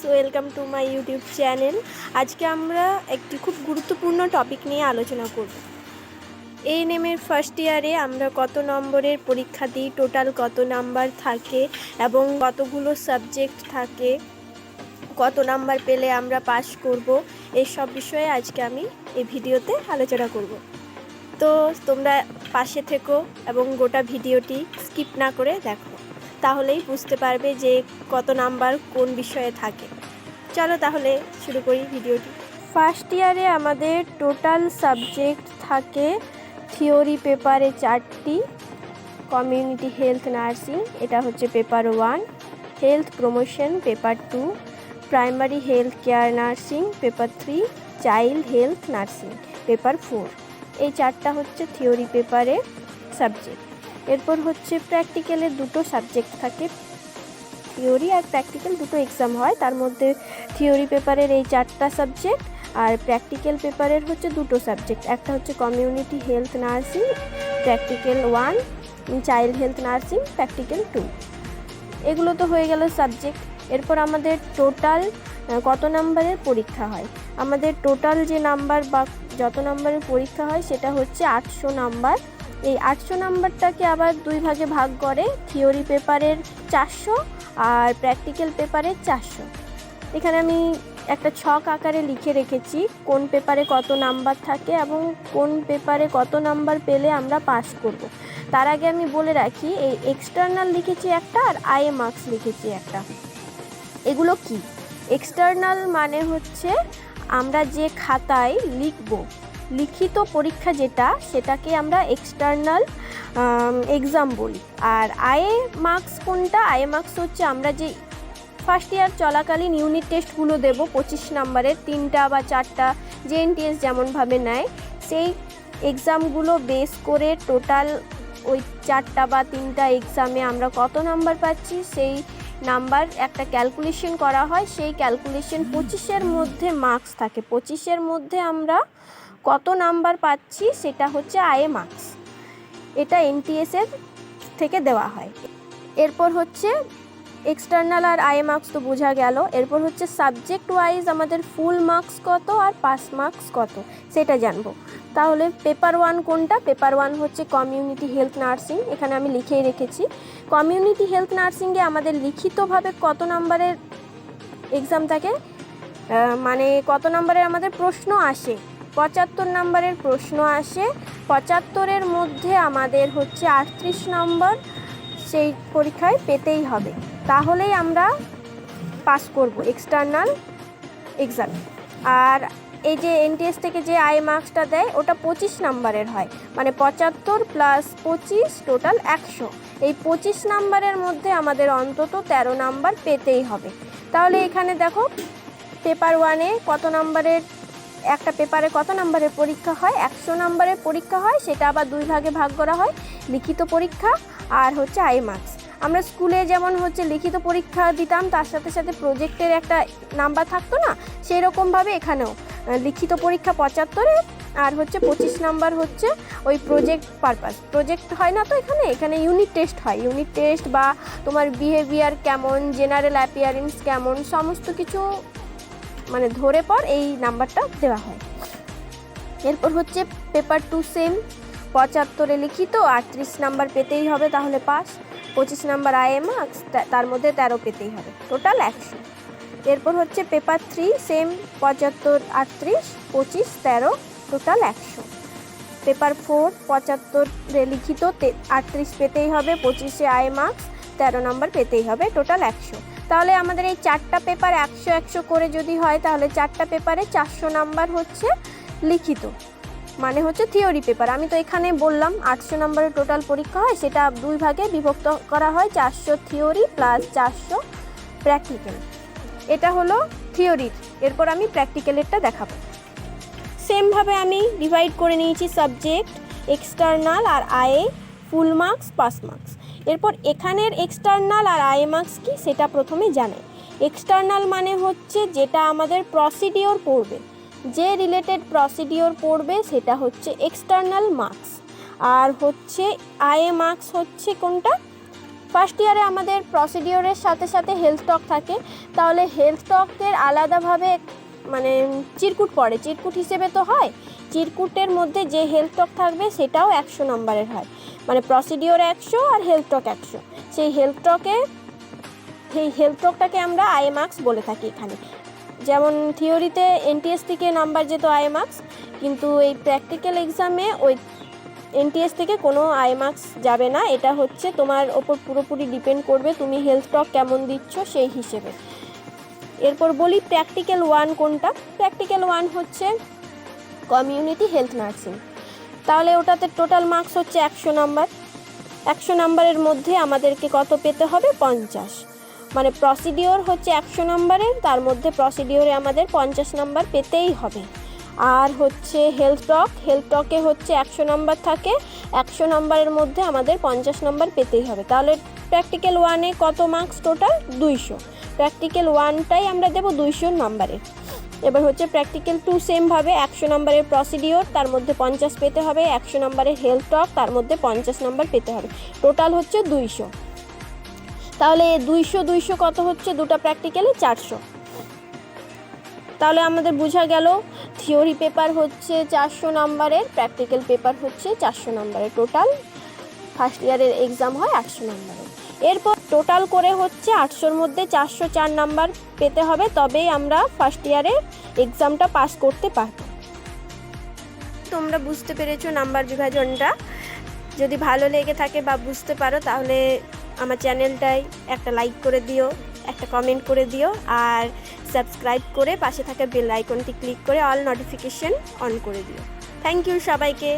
Welcome to my YouTube channel. আজকে আমরা একটি খুব গুরুত্বপূর্ণ টপিক নিয়ে আলোচনা করব। এএনএমের ফার্স্ট ইয়ারে আমরা কত নম্বরের পরীক্ষা দিই, টোটাল কত নাম্বার থাকে এবং কতগুলো সাবজেক্ট থাকে, কত নাম্বার পেলে আমরা পাস করব, এইসব বিষয়ে আজকে আমি এই ভিডিওতে আলোচনা করব। তো তোমরা পাশে থেকো এবং গোটা ভিডিওটি স্কিপ না করে দেখো, তাহলেই বুঝতে পারবে যে কত নাম্বার কোন বিষয়ে থাকে। চলো তাহলে শুরু করি ভিডিওটি। ফার্স্ট ইয়ারে আমাদের টোটাল সাবজেক্ট থাকে থিওরি পেপারে 4টি, কমিউনিটি হেলথ নার্সিং এটা হচ্ছে paper 1, health promotion paper 2, primary health care nursing paper 3, child health nursing paper 4। এই 4টা হচ্ছে থিওরি পেপারে সাবজেক্ট। এরপর হচ্ছে প্র্যাকটিক্যালের 2টো সাবজেক্ট থাকে, থিওরি আর প্র্যাকটিক্যাল দুটো এক্সাম হয়, তার মধ্যে থিওরি পেপারের এই 4টা সাবজেক্ট আর প্র্যাকটিক্যাল পেপারের হচ্ছে 2টো সাবজেক্ট, একটা হচ্ছে community health nursing practical 1, child health nursing practical 2। এগুলো তো হয়ে গেল সাবজেক্ট। এরপর আমাদের টোটাল কত নাম্বারের পরীক্ষা হয়। আমাদের টোটাল যে নাম্বার বা যত নাম্বারের পরীক্ষা হয় সেটা হচ্ছে 800 নাম্বার। এই 800 নাম্বারটাকে আবার 2 ভাগে ভাগ করে, থিওরি পেপারের 400 আর প্র্যাকটিক্যাল পেপারে 400। এখানে আমি একটা ছক আকারে লিখে রেখেছি কোন পেপারে কত নাম্বার থাকে এবং কোন পেপারে কত নাম্বার পেলে আমরা পাস করব। তার আগে আমি বলে রাখি, এই এক্সটার্নাল লিখেছি একটা আর আইএ মার্কস লিখেছি একটা। এগুলো কি? এক্সটার্নাল মানে হচ্ছে আমরা যে খাতায় লিখব, লিখিত পরীক্ষা যেটা, সেটাকে আমরা এক্সটার্নাল এক্সাম বলি। আর আইএ মার্কস কোনটা? আইএ মার্কস হচ্ছে আমরা যে ফার্স্ট ইয়ার চলাকালীন ইউনিট টেস্টগুলো দেবো 25 নাম্বারের 3টা বা 4টা, যে এনটিএস যেমনভাবে নেয়, সেই এক্সামগুলো বেস করে টোটাল ওই 4টা বা 3টা এক্সামে আমরা কত নাম্বার পাচ্ছি সেই নাম্বার একটা ক্যালকুলেশন করা হয়। সেই ক্যালকুলেশন 25-এর মধ্যে মার্কস থাকে, 25-এর মধ্যে আমরা কত নাম্বার পাচ্ছি সেটা হচ্ছে আইএ মার্কস। এটা এনটিএসের থেকে দেওয়া হয়। এরপর হচ্ছে এক্সটার্নাল আর আইএ মার্কস তো বোঝা গেল। এরপর হচ্ছে সাবজেক্ট ওয়াইজ আমাদের ফুল মার্কস কত আর পাস মার্কস কত সেটা জানবো। তাহলে পেপার 1 কোনটা? পেপার 1 হচ্ছে কমিউনিটি হেলথ নার্সিং, এখানে আমি লিখেই রেখেছি। কমিউনিটি হেলথ নার্সিংয়ে আমাদের লিখিতভাবে কত নাম্বারের এক্সাম থাকে, মানে কত নাম্বারের আমাদের প্রশ্ন আসে? 75 নাম্বারের প্রশ্ন আসে। 75-এর মধ্যে আমাদের হচ্ছে 38 নম্বর সেই পরীক্ষায় পেতেই হবে, তাহলেই আমরা পাস করব এক্সটার্নাল এক্সাম। আর এই যে এনটিএস থেকে যে আই মার্কসটা দেয় ওটা 25 নাম্বারের হয়, মানে 75 প্লাস 25 টোটাল 100। এই 25 নাম্বারের মধ্যে আমাদের অন্তত 13 নাম্বার পেতেই হবে। তাহলে এখানে দেখো পেপার 1-এ কত নাম্বারের, একটা পেপারে কত নাম্বারের পরীক্ষা হয়? 100 নাম্বারের পরীক্ষা হয়, সেটা আবার 2 ভাগে ভাগ করা হয়, লিখিত পরীক্ষা আর হচ্ছে আই মার্কস। আমরা স্কুলে যেমন হচ্ছে লিখিত পরীক্ষা দিতাম, তার সাথে সাথে প্রজেক্টের একটা নাম্বার থাকতো না, সেই রকমভাবে এখানেও লিখিত পরীক্ষা 75-এর আর হচ্ছে 25 নাম্বার হচ্ছে ওই প্রজেক্ট পারপাস। প্রজেক্ট হয় না তো এখানে ইউনিট টেস্ট হয়, ইউনিট টেস্ট বা তোমার বিহেভিয়ার কেমন, জেনারেল অ্যাপিয়ারেন্স কেমন, সমস্ত কিছু মানে ধরে পর এই নাম্বারটা দেওয়া হয়। এরপর হচ্ছে পেপার 2 সেম, 75-এ লিখিত 38 নাম্বার পেতেই হবে, তাহলে পাস। 25 নাম্বার আইএ মার্কস, তার মধ্যে 13 পেতেই হবে, টোটাল 100। এরপর হচ্ছে পেপার 3 সেম, 75, 38, 25, 13, টোটাল 100। পেপার 4 75-এ লিখিত 38 পেতেই হবে, 25-এ আইএ মার্কস, 13 নাম্বার পেতেই হবে, টোটাল 100। তাহলে আমাদের এই 4টা পেপার 100 100 করে যদি হয়, তাহলে 4টা পেপারে 400 নাম্বার হচ্ছে লিখিত, মানে হচ্ছে থিওরি পেপার। আমি তো এখানে বললাম 800 নাম্বারের টোটাল পরীক্ষা হয়, সেটা 2 ভাগে বিভক্ত করা হয়, 400 থিওরি প্লাস 400 প্র্যাকটিক্যাল। এটা হলো থিওরির। এরপর আমি প্র্যাকটিক্যালেরটা দেখাবো। সেমভাবে আমি ডিভাইড করে নিয়েছি সাবজেক্ট, এক্সটার্নাল আর IA, full marks, pass marks. এরপর এখানের এক্সটার্নাল আর আইএ মার্কস কি সেটা প্রথমে জানাই। এক্সটার্নাল মানে হচ্ছে যেটা আমাদের প্রসিডিওর পড়বে, যে রিলেটেড প্রসিডিওর পড়বে সেটা হচ্ছে এক্সটার্নাল মার্কস। আর হচ্ছে আইএ মার্কস হচ্ছে কোনটা? ফার্স্ট ইয়ারে আমাদের প্রসিডিওরের সাথে সাথে হেলথ টক থাকে, তাহলে হেলথ টকের আলাদাভাবে মানে চিরকুট পড়ে, চিরকুট হিসেবে তো হয়, চিরকুটের মধ্যে যে হেলথ টক থাকবে সেটাও 100 নম্বরের হয়, মানে প্রসিডিওর 100 আর হেলথ টক 100। সেই হেলথ টকটাকে আমরা আইএ মার্কস বলে থাকি এখানে। যেমন থিওরিতে এনটিএস থেকে নাম্বার যেত আইএ মার্কস, কিন্তু এই প্র্যাকটিক্যাল এক্সামে ওই এনটিএস থেকে কোনো আইএ মার্কস যাবে না। এটা হচ্ছে তোমার ওপর পুরোপুরি ডিপেন্ড করবে তুমি হেলথ টক কেমন দিচ্ছ সেই হিসেবে। এরপর বলি প্র্যাকটিক্যাল 1 কোনটা। প্র্যাকটিক্যাল 1 হচ্ছে কমিউনিটি হেলথ নার্সিং, তাহলে ওটাতে টোটাল মার্কস হচ্ছে 100 নাম্বার। 100 নাম্বারের মধ্যে আমাদেরকে কত পেতে হবে? 50, মানে প্রসিডিওর হচ্ছে 100 নাম্বারের, তার মধ্যে প্রসিডিওরে আমাদের 50 নাম্বার পেতেই হবে। আর হচ্ছে হেলথ টকে হচ্ছে 100 নাম্বার থাকে, 100 নাম্বারের মধ্যে আমাদের 50 নাম্বার পেতেই হবে। তাহলে প্র্যাকটিক্যাল 1-এ কত মার্কস? টোটাল 200। প্র্যাকটিক্যাল 1টাই আমরা দেবো 200 নাম্বারের। এবার হচ্ছে প্র্যাকটিক্যাল 2 সেমভাবে 100 নাম্বারের প্রসিডিওর, তার মধ্যে 50 পেতে হবে, 100 নাম্বারের হেলথ টক, তার মধ্যে 50 নাম্বার পেতে হবে, টোটাল হচ্ছে 200। তাহলে 200 কত হচ্ছে? দুটো প্র্যাকটিক্যালে 400। তাহলে আমাদের বোঝা গেল থিওরি পেপার হচ্ছে 400 নাম্বারের, প্র্যাকটিক্যাল পেপার হচ্ছে 400 নাম্বারের, টোটাল ফার্স্ট ইয়ারের এক্সাম হয় 800 নাম্বারের। এরপর টোটাল করে হচ্ছে 800-র মধ্যে 404 নাম্বার পেতে হবে, তবেই আমরা ফার্স্ট ইয়ারের এক্সামটা পাস করতে পারব। তোমরা বুঝতে পেরেছো নাম্বার বিভাজনটা। যদি ভালো লেগে থাকে বা বুঝতে পারো তাহলে আমার চ্যানেলটায় একটা লাইক করে দিও, একটা কমেন্ট করে দিও, আর সাবস্ক্রাইব করে পাশে থাকা বেল আইকনটি ক্লিক করে অল নোটিফিকেশন অন করে দিও। থ্যাংক ইউ সবাইকে।